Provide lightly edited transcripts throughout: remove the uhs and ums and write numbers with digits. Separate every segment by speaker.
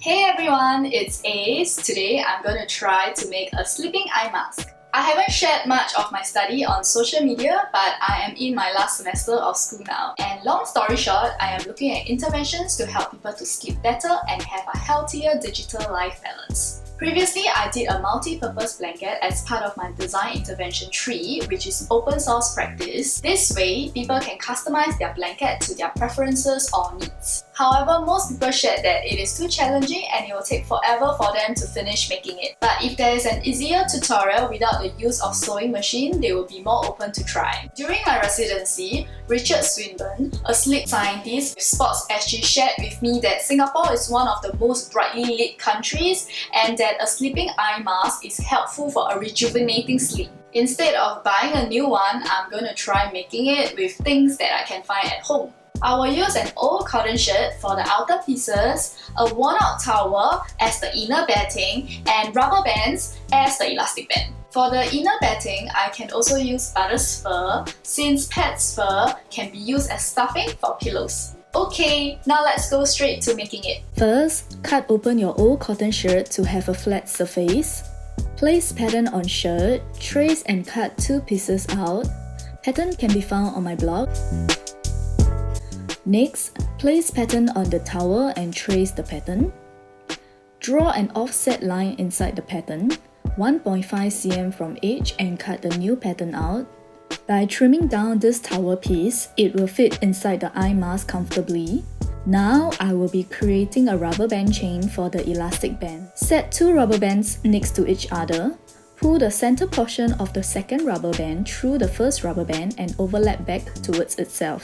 Speaker 1: Hey everyone, it's Ace. Today I'm going to try to make a sleeping eye mask. I haven't shared much of my study on social media, but I am in my last semester of school now. And long story short, I am looking at interventions to help people to sleep better and have a healthier digital life balance. Previously, I did a multi-purpose blanket as part of my design intervention tree, which is open source practice. This way, people can customize their blanket to their preferences or needs. However, most people shared that it is too challenging and it will take forever for them to finish making it. But if there is an easier tutorial without the use of sewing machine, they will be more open to try. During my residency, Richard Swinburne, a sleep scientist with Sports SG, shared with me that Singapore is one of the most brightly lit countries and that a sleeping eye mask is helpful for a rejuvenating sleep. Instead of buying a new one, I'm going to try making it with things that I can find at home. I will use an old cotton shirt for the outer pieces, a worn-out towel as the inner batting, and rubber bands as the elastic band. For the inner batting, I can also use otter's fur, since pet's fur can be used as stuffing for pillows. Okay, now let's go straight to making it.
Speaker 2: First, cut open your old cotton shirt to have a flat surface. Place pattern on shirt, trace and cut 2 pieces out. Pattern can be found on my blog. Next, place pattern on the towel and trace the pattern. Draw an offset line inside the pattern, 1.5 cm from edge, and cut the new pattern out. By trimming down this towel piece, it will fit inside the eye mask comfortably. Now, I will be creating a rubber band chain for the elastic band. Set 2 rubber bands next to each other. Pull the center portion of the second rubber band through the first rubber band and overlap back towards itself.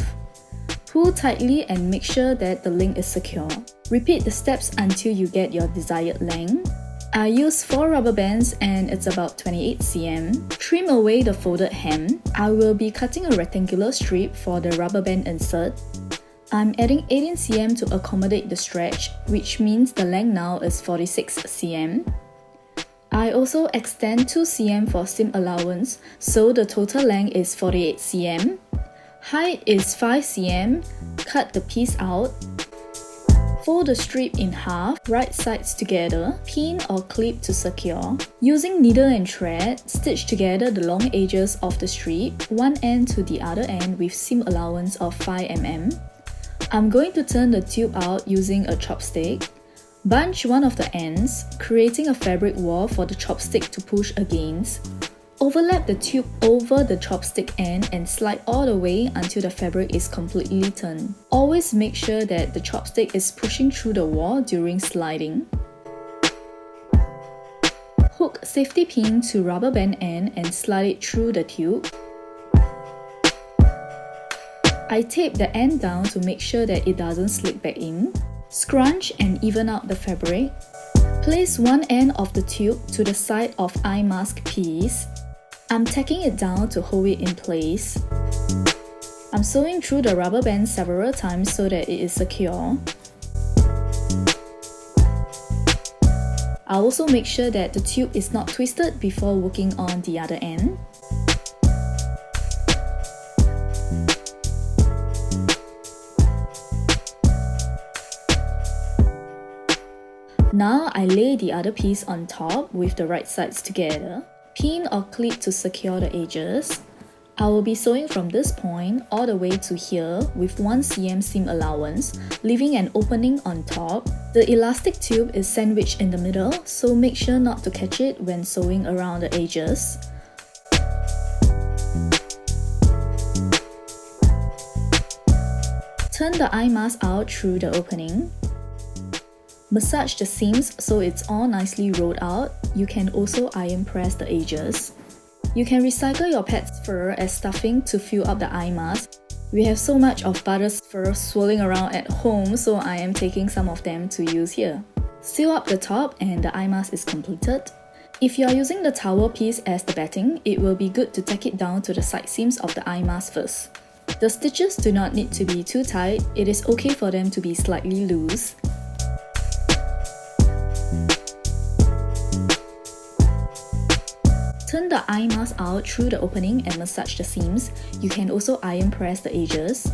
Speaker 2: Pull tightly and make sure that the link is secure. Repeat the steps until you get your desired length. I use 4 rubber bands and it's about 28 cm. Trim away the folded hem. I will be cutting a rectangular strip for the rubber band insert. I'm adding 18 cm to accommodate the stretch, which means the length now is 46 cm. I also extend 2 cm for seam allowance, so the total length is 48 cm. Height is 5 cm. Cut the piece out. Fold the strip in half, right sides together, pin or clip to secure. Using needle and thread, stitch together the long edges of the strip, one end to the other end with seam allowance of 5 mm. I'm going to turn the tube out using a chopstick. Bunch one of the ends, creating a fabric wall for the chopstick to push against. Overlap the tube over the chopstick end and slide all the way until the fabric is completely turned. Always make sure that the chopstick is pushing through the wall during sliding. Hook safety pin to rubber band end and slide it through the tube. I tape the end down to make sure that it doesn't slip back in. Scrunch and even out the fabric. Place one end of the tube to the side of eye mask piece. I'm tacking it down to hold it in place. I'm sewing through the rubber band several times so that it is secure. I'll also make sure that the tube is not twisted before working on the other end. Now I lay the other piece on top with the right sides together. Pin or clip to secure the edges. I will be sewing from this point all the way to here with 1 cm seam allowance, leaving an opening on top. The elastic tube is sandwiched in the middle, so make sure not to catch it when sewing around the edges. Turn the eye mask out through the opening. Massage the seams so it's all nicely rolled out. You can also iron press the edges. You can recycle your pet's fur as stuffing to fill up the eye mask. We have so much of Butter's fur swirling around at home, so I am taking some of them to use here. Seal up the top and the eye mask is completed. If you are using the towel piece as the batting, it will be good to tack it down to the side seams of the eye mask first. The stitches do not need to be too tight, it is okay for them to be slightly loose. Turn the eye mask out through the opening and massage the seams. You can also iron press the edges.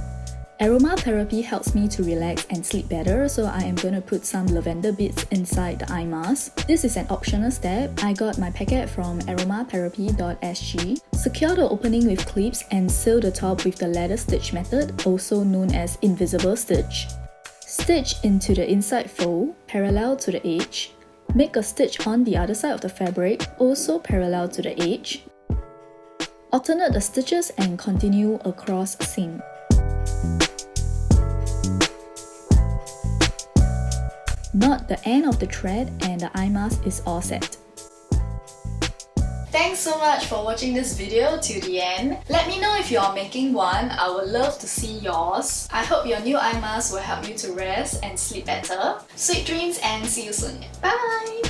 Speaker 2: Aromatherapy helps me to relax and sleep better, so I am going to put some lavender bits inside the eye mask. This is an optional step. I got my packet from aromatherapy.sg. Secure the opening with clips and seal the top with the ladder stitch method, also known as invisible stitch. Stitch into the inside fold, parallel to the edge. Make a stitch on the other side of the fabric, also parallel to the edge. Alternate the stitches and continue across seam. Knot the end of the thread and the eye mask is all set.
Speaker 1: Thanks so much for watching this video to the end. Let me know if you're making one. I would love to see yours. I hope your new eye mask will help you to rest and sleep better. Sweet dreams and see you soon. Bye!